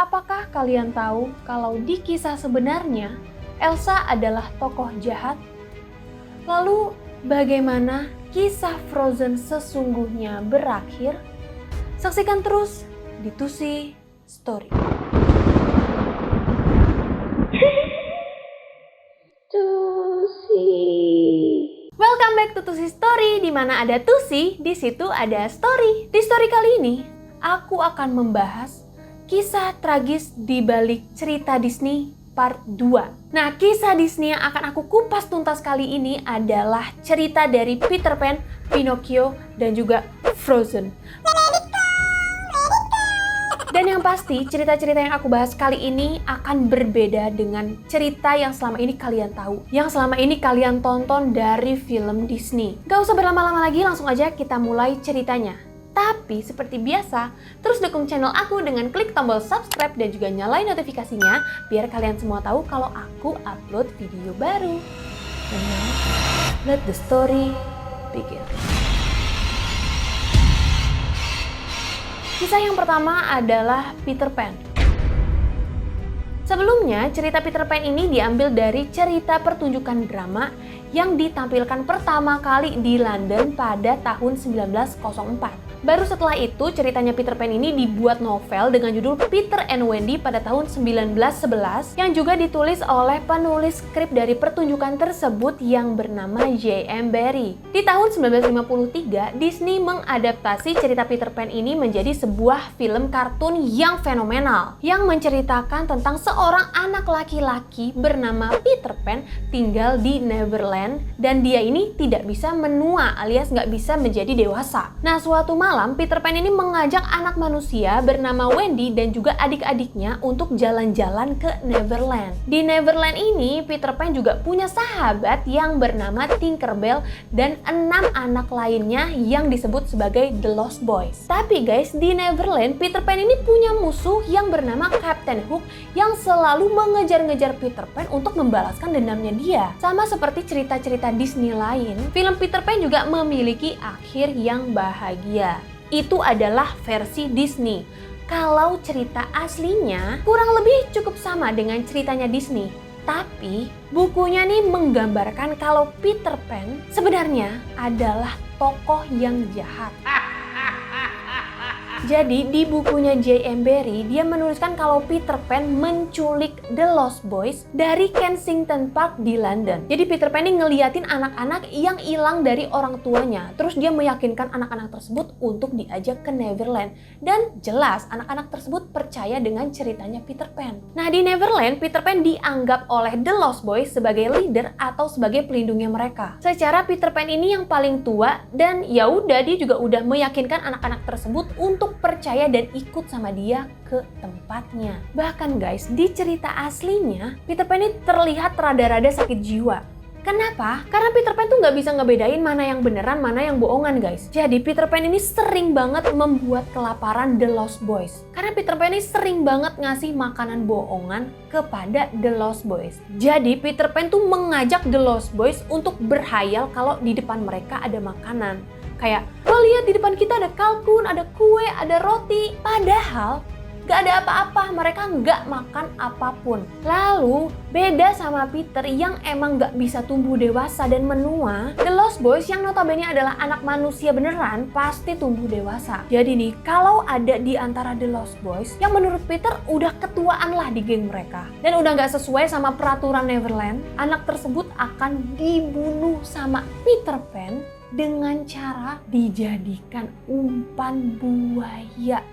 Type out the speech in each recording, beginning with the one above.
apakah kalian tahu kalau di kisah sebenarnya Elsa adalah tokoh jahat? Lalu bagaimana kisah Frozen sesungguhnya berakhir? Saksikan terus di Tusi Story. Welcome back to Tusi Story, di mana ada Tusi, di situ ada story. Di story kali ini, aku akan membahas kisah tragis di balik cerita Disney part 2. Nah, kisah Disney yang akan aku kupas tuntas kali ini adalah cerita dari Peter Pan, Pinocchio, dan juga Frozen. Dan yang pasti, cerita-cerita yang aku bahas kali ini akan berbeda dengan cerita yang selama ini kalian tahu. Yang selama ini kalian tonton dari film Disney. Gak usah berlama-lama lagi, langsung aja kita mulai ceritanya. Tapi seperti biasa, terus dukung channel aku dengan klik tombol subscribe dan juga nyalain notifikasinya biar kalian semua tahu kalau aku upload video baru. And now, let the story begin. Kisah yang pertama adalah Peter Pan. Sebelumnya, cerita Peter Pan ini diambil dari cerita pertunjukan drama yang ditampilkan pertama kali di London pada tahun 1904. Baru setelah itu, ceritanya Peter Pan ini dibuat novel dengan judul Peter and Wendy pada tahun 1911 yang juga ditulis oleh penulis skrip dari pertunjukan tersebut yang bernama J.M. Barrie. Di tahun 1953, Disney mengadaptasi cerita Peter Pan ini menjadi sebuah film kartun yang fenomenal yang menceritakan tentang seorang anak laki-laki bernama Peter Pan tinggal di Neverland dan dia ini tidak bisa menua alias nggak bisa menjadi dewasa. Nah, suatu malam Peter Pan ini mengajak anak manusia bernama Wendy dan juga adik-adiknya untuk jalan-jalan ke Neverland. Di Neverland ini, Peter Pan juga punya sahabat yang bernama Tinkerbell dan 6 anak lainnya yang disebut sebagai The Lost Boys. Tapi guys, di Neverland, Peter Pan ini punya musuh yang bernama Captain Hook yang selalu mengejar-ngejar Peter Pan untuk membalaskan dendamnya dia. Sama seperti cerita-cerita Disney lain, film Peter Pan juga memiliki akhir yang bahagia. Itu adalah versi Disney. Kalau cerita aslinya kurang lebih cukup sama dengan ceritanya Disney. Tapi bukunya nih menggambarkan kalau Peter Pan sebenarnya adalah tokoh yang jahat. Jadi di bukunya J.M. Barrie, dia menuliskan kalau Peter Pan menculik The Lost Boys dari Kensington Park di London. Jadi Peter Pan ini ngeliatin anak-anak yang hilang dari orang tuanya. Terus dia meyakinkan anak-anak tersebut untuk diajak ke Neverland. Dan jelas anak-anak tersebut percaya dengan ceritanya Peter Pan. Nah, di Neverland, Peter Pan dianggap oleh The Lost Boys sebagai leader atau sebagai pelindungnya mereka. Secara Peter Pan ini yang paling tua dan ya udah dia juga udah meyakinkan anak-anak tersebut untuk percaya dan ikut sama dia ke tempatnya. Bahkan guys, di cerita aslinya, Peter Pan ini terlihat rada-rada sakit jiwa. Kenapa? Karena Peter Pan tuh nggak bisa ngebedain mana yang beneran, mana yang bohongan guys. Jadi Peter Pan ini sering banget membuat kelaparan The Lost Boys. Karena Peter Pan ini sering banget ngasih makanan bohongan kepada The Lost Boys. Jadi Peter Pan tuh mengajak The Lost Boys untuk berhayal kalau di depan mereka ada makanan. Kayak, lo lihat di depan kita ada kalkun, ada kue, ada roti. Padahal gak ada apa-apa, mereka gak makan apapun. Lalu beda sama Peter yang emang gak bisa tumbuh dewasa dan menua, The Lost Boys yang notabene adalah anak manusia beneran pasti tumbuh dewasa. Jadi nih, kalau ada di antara The Lost Boys yang menurut Peter udah ketuaan lah di geng mereka dan udah gak sesuai sama peraturan Neverland, anak tersebut akan dibunuh sama Peter Pan dengan cara dijadikan umpan buaya.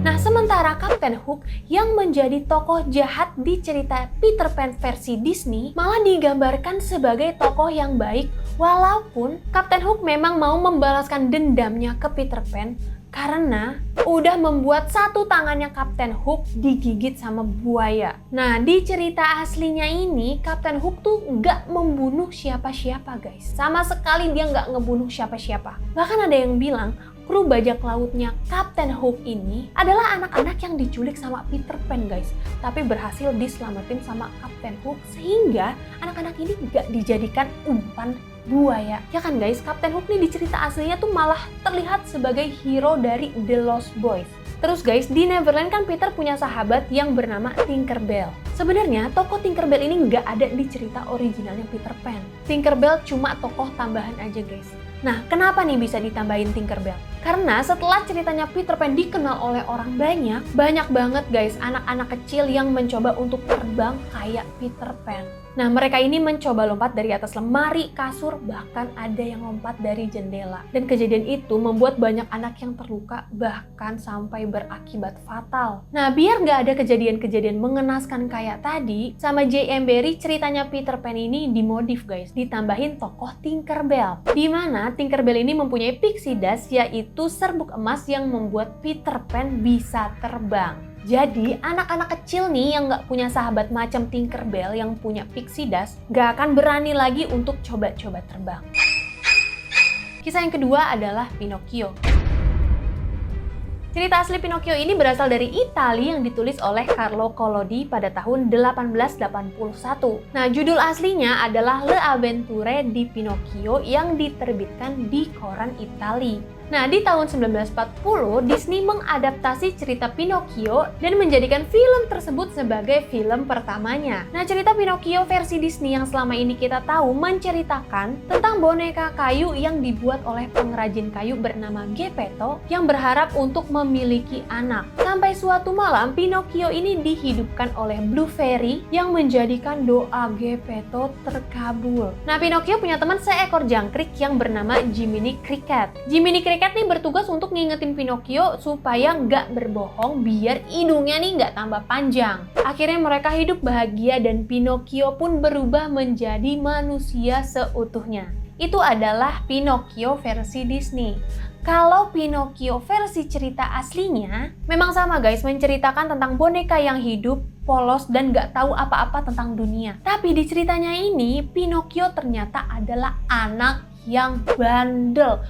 Nah, sementara Captain Hook yang menjadi tokoh jahat di cerita Peter Pan versi Disney malah digambarkan sebagai tokoh yang baik, walaupun Captain Hook memang mau membalaskan dendamnya ke Peter Pan karena udah membuat satu tangannya Captain Hook digigit sama buaya. Nah, di cerita aslinya ini Captain Hook tuh nggak membunuh siapa-siapa guys. Sama sekali dia nggak ngebunuh siapa-siapa. Bahkan ada yang bilang kru bajak lautnya Captain Hook ini adalah anak-anak yang diculik sama Peter Pan guys, tapi berhasil diselamatin sama Captain Hook sehingga anak-anak ini nggak dijadikan umpan buaya. Ya kan guys, Kapten Hook nih di cerita aslinya tuh malah terlihat sebagai hero dari The Lost Boys. Terus guys, di Neverland kan Peter punya sahabat yang bernama Tinkerbell. Sebenarnya tokoh Tinkerbell ini nggak ada di cerita originalnya Peter Pan. Tinkerbell cuma tokoh tambahan aja guys. Nah, kenapa nih bisa ditambahin Tinkerbell? Karena setelah ceritanya Peter Pan dikenal oleh orang banyak banget guys anak-anak kecil yang mencoba untuk terbang kayak Peter Pan. Nah, mereka ini mencoba lompat dari atas lemari, kasur, bahkan ada yang lompat dari jendela. Dan kejadian itu membuat banyak anak yang terluka, bahkan sampai berakibat fatal. Nah, biar nggak ada kejadian-kejadian mengenaskan kayak tadi, sama J.M. Barrie ceritanya Peter Pan ini dimodif guys, ditambahin tokoh Tinkerbell. Dimana Tinkerbell ini mempunyai pixie dust, yaitu serbuk emas yang membuat Peter Pan bisa terbang. Jadi anak-anak kecil nih yang nggak punya sahabat macam Tinkerbell yang punya pixie dust nggak akan berani lagi untuk coba-coba terbang. Kisah yang kedua adalah Pinocchio. Cerita asli Pinocchio ini berasal dari Italia yang ditulis oleh Carlo Collodi pada tahun 1881. Nah, judul aslinya adalah Le Avventure di Pinocchio yang diterbitkan di koran Italia. Nah, di tahun 1940, Disney mengadaptasi cerita Pinocchio dan menjadikan film tersebut sebagai film pertamanya. Nah, cerita Pinocchio versi Disney yang selama ini kita tahu menceritakan tentang boneka kayu yang dibuat oleh pengrajin kayu bernama Geppetto yang berharap untuk memiliki anak. Sampai suatu malam, Pinocchio ini dihidupkan oleh Blue Fairy yang menjadikan doa Geppetto terkabul. Nah, Pinocchio punya teman seekor jangkrik yang bernama Jiminy Cricket. Jiminy Cricket nih bertugas untuk ngingetin Pinocchio supaya nggak berbohong biar hidungnya nih nggak tambah panjang. Akhirnya mereka hidup bahagia dan Pinocchio pun berubah menjadi manusia seutuhnya. Itu adalah Pinocchio versi Disney. Kalau Pinocchio versi cerita aslinya, memang sama guys, menceritakan tentang boneka yang hidup, polos, dan gak tahu apa-apa tentang dunia. Tapi di ceritanya ini, Pinocchio ternyata adalah anak yang bandel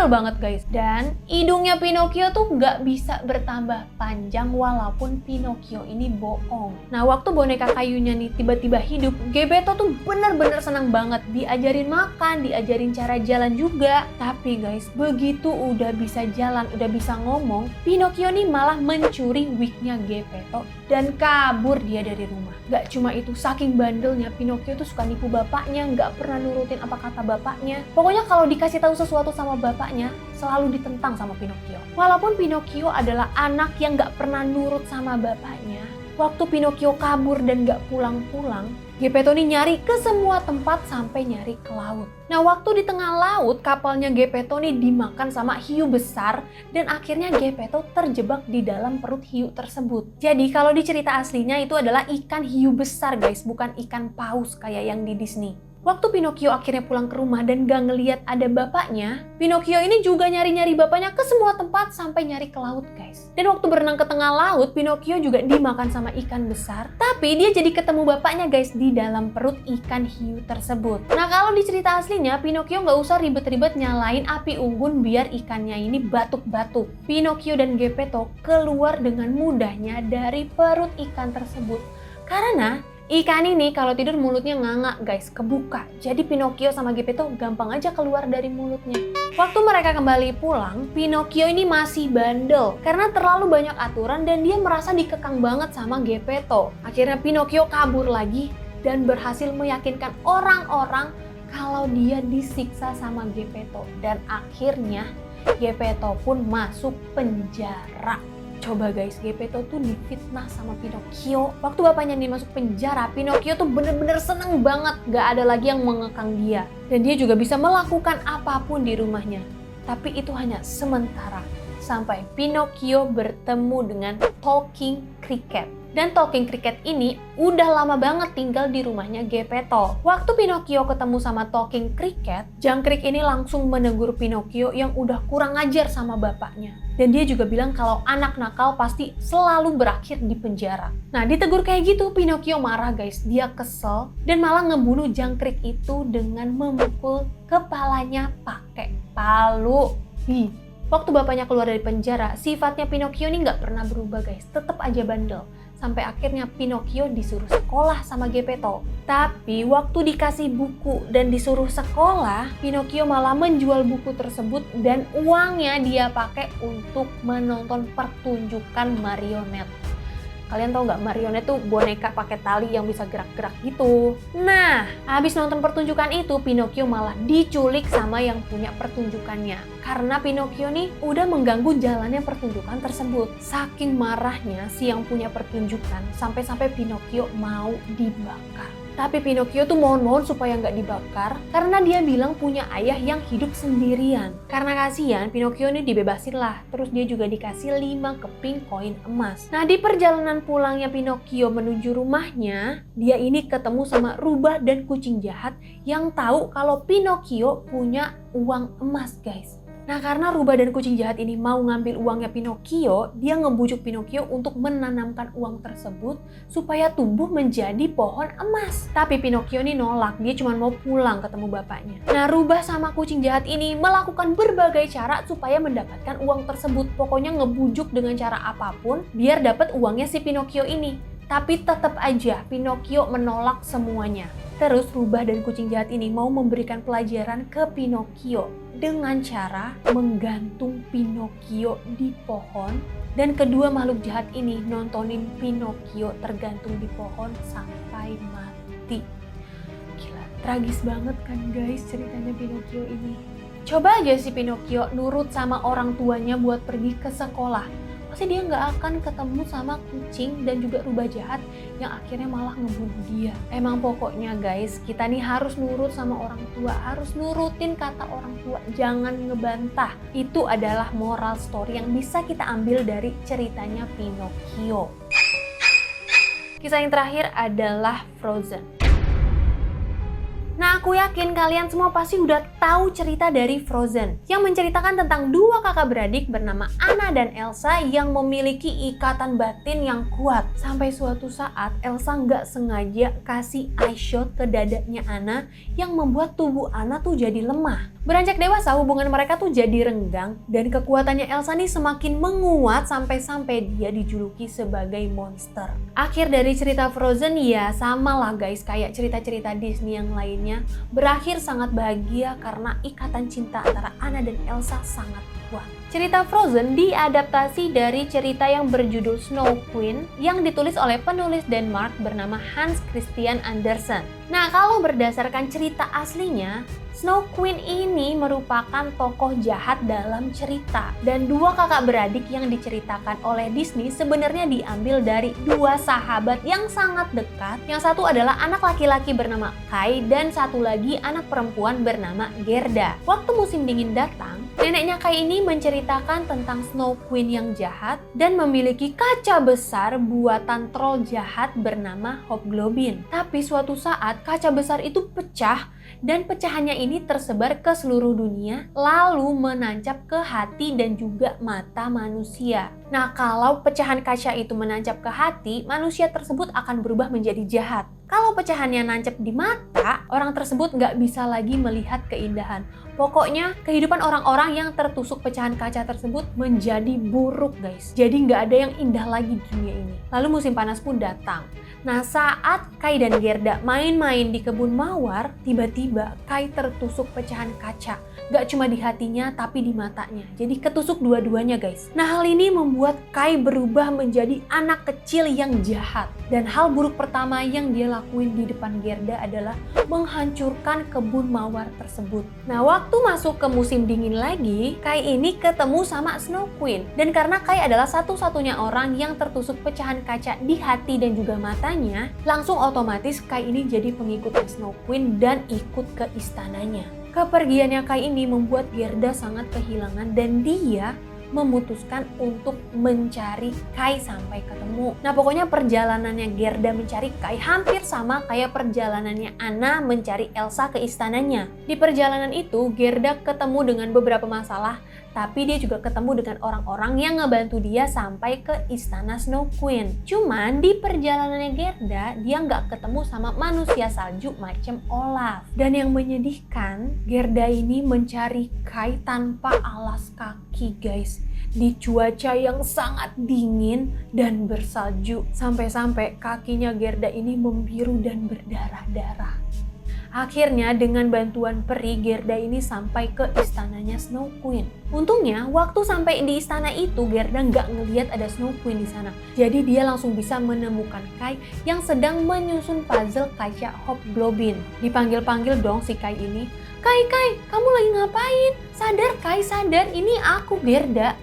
banget guys. Dan hidungnya Pinocchio tuh nggak bisa bertambah panjang walaupun Pinocchio ini bohong. Nah, waktu boneka kayunya nih tiba-tiba hidup, Geppetto tuh bener-bener senang banget. Diajarin makan, diajarin cara jalan juga. Tapi guys, begitu udah bisa jalan, udah bisa ngomong, Pinocchio nih malah mencuri wignya Geppetto dan kabur dia dari rumah. Gak cuma itu, saking bandelnya Pinocchio tuh suka nipu bapaknya, nggak pernah nurutin apa kata bapaknya. Pokoknya kalau dikasih tahu sesuatu sama bapaknya, selalu ditentang sama Pinocchio. Walaupun Pinocchio adalah anak yang gak pernah nurut sama bapaknya, waktu Pinocchio kabur dan gak pulang-pulang, Geppetto nih nyari ke semua tempat sampai nyari ke laut. Nah, waktu di tengah laut, kapalnya Geppetto nih dimakan sama hiu besar dan akhirnya Geppetto terjebak di dalam perut hiu tersebut. Jadi kalau di cerita aslinya itu adalah ikan hiu besar guys, bukan ikan paus kayak yang di Disney. Waktu Pinocchio akhirnya pulang ke rumah dan gak ngeliat ada bapaknya, Pinocchio ini juga nyari-nyari bapaknya ke semua tempat sampai nyari ke laut guys. Dan waktu berenang ke tengah laut, Pinocchio juga dimakan sama ikan besar, tapi dia jadi ketemu bapaknya guys di dalam perut ikan hiu tersebut. Nah, kalau di cerita aslinya, Pinocchio gak usah ribet-ribet nyalain api unggun biar ikannya ini batuk-batuk. Pinocchio dan Geppetto keluar dengan mudahnya dari perut ikan tersebut. Karena ikan ini kalau tidur mulutnya nganga guys, kebuka. Jadi Pinocchio sama Geppetto gampang aja keluar dari mulutnya. Waktu mereka kembali pulang, Pinocchio ini masih bandel karena terlalu banyak aturan dan dia merasa dikekang banget sama Geppetto. Akhirnya Pinocchio kabur lagi dan berhasil meyakinkan orang-orang kalau dia disiksa sama Geppetto. Dan akhirnya Geppetto pun masuk penjara. Coba guys, Geppetto tuh difitnah sama Pinocchio. Waktu bapaknya nih masuk penjara, Pinocchio tuh bener-bener seneng banget. Gak ada lagi yang mengekang dia. Dan dia juga bisa melakukan apapun di rumahnya. Tapi itu hanya sementara. Sampai Pinocchio bertemu dengan Talking Cricket. Dan Talking Cricket ini udah lama banget tinggal di rumahnya Geppetto. Waktu Pinocchio ketemu sama Talking Cricket, jangkrik ini langsung menegur Pinocchio yang udah kurang ajar sama bapaknya. Dan dia juga bilang kalau anak nakal pasti selalu berakhir di penjara. Nah, ditegur kayak gitu, Pinocchio marah guys. Dia kesel dan malah ngebunuh jangkrik itu dengan memukul kepalanya pakai palu. Waktu bapaknya keluar dari penjara, sifatnya Pinocchio ini nggak pernah berubah guys. Tetap aja bandel. sampai akhirnya Pinocchio disuruh sekolah sama Geppetto. Tapi waktu dikasih buku dan disuruh sekolah, Pinocchio malah menjual buku tersebut dan uangnya dia pakai untuk menonton pertunjukan marionet. Kalian tahu nggak, marionet tuh boneka pakai tali yang bisa gerak-gerak gitu. Nah, habis nonton pertunjukan itu, Pinocchio malah diculik sama yang punya pertunjukannya. Karena Pinocchio nih udah mengganggu jalannya pertunjukan tersebut. Saking marahnya si yang punya pertunjukan, sampai-sampai Pinocchio mau dibakar. Tapi Pinocchio tuh mohon-mohon supaya nggak dibakar karena dia bilang punya ayah yang hidup sendirian. Karena kasihan, Pinocchio ini dibebasin lah. Terus dia juga dikasih 5 keping koin emas. Nah, di perjalanan pulangnya Pinocchio menuju rumahnya, dia ini ketemu sama rubah dan kucing jahat yang tahu kalau Pinocchio punya uang emas, guys. Nah, karena rubah dan kucing jahat ini mau ngambil uangnya Pinocchio, dia ngebujuk Pinocchio untuk menanamkan uang tersebut supaya tumbuh menjadi pohon emas. Tapi Pinocchio ini nolak, dia cuma mau pulang ketemu bapaknya. Nah, rubah sama kucing jahat ini melakukan berbagai cara supaya mendapatkan uang tersebut. Pokoknya ngebujuk dengan cara apapun biar dapat uangnya si Pinocchio ini. Tapi tetap aja Pinocchio menolak semuanya. Terus rubah dan kucing jahat ini mau memberikan pelajaran ke Pinocchio dengan cara menggantung Pinocchio di pohon, dan kedua makhluk jahat ini nontonin Pinocchio tergantung di pohon sampai mati. Gila, tragis banget kan guys ceritanya Pinocchio ini. Coba aja si Pinocchio nurut sama orang tuanya buat pergi ke sekolah. Pasti dia nggak akan ketemu sama kucing dan juga rubah jahat yang akhirnya malah ngebunuh dia. Emang pokoknya guys, kita nih harus nurut sama orang tua, harus nurutin kata orang tua, jangan ngebantah. Itu adalah moral story yang bisa kita ambil dari ceritanya Pinocchio. Kisah yang terakhir adalah Frozen. Nah, aku yakin kalian semua pasti udah tahu cerita dari Frozen yang menceritakan tentang dua kakak beradik bernama Anna dan Elsa yang memiliki ikatan batin yang kuat. Sampai suatu saat Elsa nggak sengaja kasih ice shot ke dadanya Anna yang membuat tubuh Anna tuh jadi lemah. Beranjak dewasa, hubungan mereka tuh jadi renggang dan kekuatannya Elsa nih semakin menguat sampai-sampai dia dijuluki sebagai monster. Akhir dari cerita Frozen ya sama lah guys kayak cerita-cerita Disney yang lainnya, berakhir sangat bahagia karena ikatan cinta antara Anna dan Elsa sangat kuat. Cerita Frozen diadaptasi dari cerita yang berjudul Snow Queen yang ditulis oleh penulis Denmark bernama Hans Christian Andersen. Nah, kalau berdasarkan cerita aslinya, Snow Queen ini merupakan tokoh jahat dalam cerita. Dan dua kakak beradik yang diceritakan oleh Disney sebenarnya diambil dari dua sahabat yang sangat dekat. Yang satu adalah anak laki-laki bernama Kai dan satu lagi anak perempuan bernama Gerda. Waktu musim dingin datang, neneknya Kai ini menceritakan tentang Snow Queen yang jahat dan memiliki kaca besar buatan troll jahat bernama Hobgoblin. Tapi suatu saat kaca besar itu pecah dan pecahannya ini tersebar ke seluruh dunia lalu menancap ke hati dan juga mata manusia. Nah, kalau pecahan kaca itu menancap ke hati, manusia tersebut akan berubah menjadi jahat. Kalau pecahannya nancap di mata, orang tersebut nggak bisa lagi melihat keindahan. Pokoknya kehidupan orang-orang yang tertusuk pecahan kaca tersebut menjadi buruk guys. Jadi nggak ada yang indah lagi di dunia ini. Lalu musim panas pun datang. Nah, saat Kai dan Gerda main-main di kebun mawar, tiba-tiba Kai tertusuk pecahan kaca. Gak cuma di hatinya, tapi di matanya. Jadi ketusuk dua-duanya guys. Nah, hal ini membuat Kai berubah menjadi anak kecil yang jahat. Dan hal buruk pertama yang dia lakuin di depan Gerda adalah menghancurkan kebun mawar tersebut. Nah, waktu masuk ke musim dingin lagi, Kai ini ketemu sama Snow Queen. Dan karena Kai adalah satu-satunya orang yang tertusuk pecahan kaca di hati dan juga matanya, langsung otomatis Kai ini jadi pengikutnya Snow Queen dan ikut ke istananya. Kepergiannya Kai ini membuat Gerda sangat kehilangan dan dia memutuskan untuk mencari Kai sampai ketemu. Nah, pokoknya perjalanannya Gerda mencari Kai hampir sama kayak perjalanannya Anna mencari Elsa ke istananya. Di perjalanan itu, Gerda ketemu dengan beberapa masalah, tapi dia juga ketemu dengan orang-orang yang ngebantu dia sampai ke istana Snow Queen. Cuman di perjalanannya Gerda, dia nggak ketemu sama manusia salju macam Olaf. Dan yang menyedihkan, Gerda ini mencari Kai tanpa alas kaki guys. di cuaca yang sangat dingin dan bersalju. Sampai-sampai kakinya Gerda ini membiru dan berdarah-darah. Akhirnya dengan bantuan peri, Gerda ini sampai ke istananya Snow Queen. Untungnya waktu sampai di istana itu Gerda nggak ngelihat ada Snow Queen di sana. Jadi dia langsung bisa menemukan Kai yang sedang menyusun puzzle kaca Hobgoblin. Dipanggil-panggil dong si Kai ini. Kai, kamu lagi ngapain? Sadar Kai, sadar, ini aku Gerda.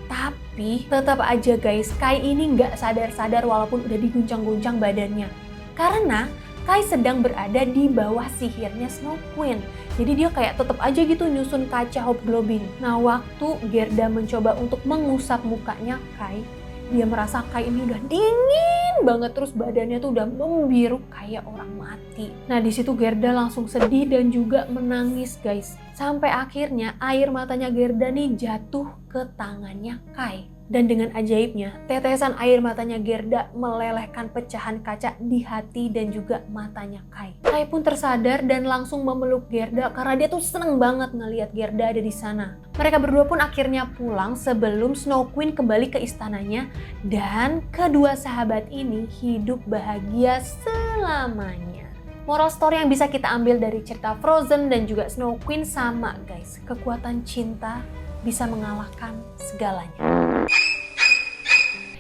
Tapi tetap aja guys, Kai ini nggak sadar-sadar walaupun udah diguncang-guncang badannya. Karena Kai sedang berada di bawah sihirnya Snow Queen. Jadi dia kayak tetap aja gitu nyusun kaca Hobgoblin. Nah waktu Gerda mencoba untuk mengusap mukanya Kai, dia merasa Kai ini udah dingin banget, terus badannya tuh udah membiru kayak orang mati. Nah di situ Gerda langsung sedih dan juga menangis guys. Sampai akhirnya air matanya Gerda nih jatuh ke tangannya Kai. Dan dengan ajaibnya, tetesan air matanya Gerda melelehkan pecahan kaca di hati dan juga matanya Kai. Kai pun tersadar dan langsung memeluk Gerda karena dia tuh seneng banget ngelihat Gerda ada di sana. Mereka berdua pun akhirnya pulang sebelum Snow Queen kembali ke istananya dan kedua sahabat ini hidup bahagia selamanya. Moral story yang bisa kita ambil dari cerita Frozen dan juga Snow Queen sama guys, kekuatan cinta bisa mengalahkan segalanya.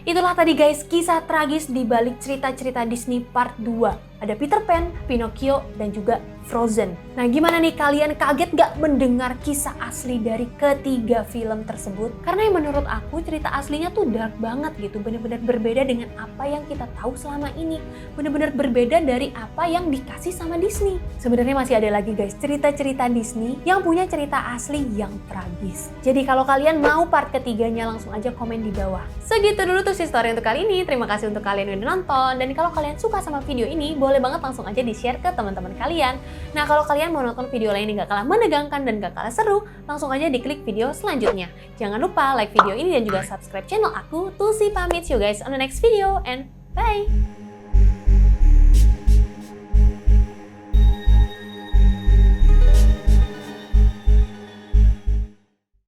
Itulah tadi guys kisah tragis di balik cerita-cerita Disney Part 2. Ada Peter Pan, Pinocchio, dan juga Frozen. Nah gimana nih, kalian kaget gak mendengar kisah asli dari ketiga film tersebut? Karena yang menurut aku cerita aslinya tuh dark banget gitu. Bener-bener berbeda dengan apa yang kita tahu selama ini. Bener-bener berbeda dari apa yang dikasih sama Disney. Sebenarnya masih ada lagi guys cerita-cerita Disney yang punya cerita asli yang tragis. Jadi kalau kalian mau part ketiganya langsung aja komen di bawah. Segitu dulu tuh si story untuk kali ini. Terima kasih untuk kalian yang udah nonton. Dan kalau kalian suka sama video ini, boleh banget langsung aja di-share ke teman-teman kalian. Nah kalau kalian mau nonton video lain yang gak kalah menegangkan dan gak kalah seru, langsung aja diklik video selanjutnya. Jangan lupa like video ini dan juga subscribe channel aku. Tulsi pamit, see you guys on the next video and bye!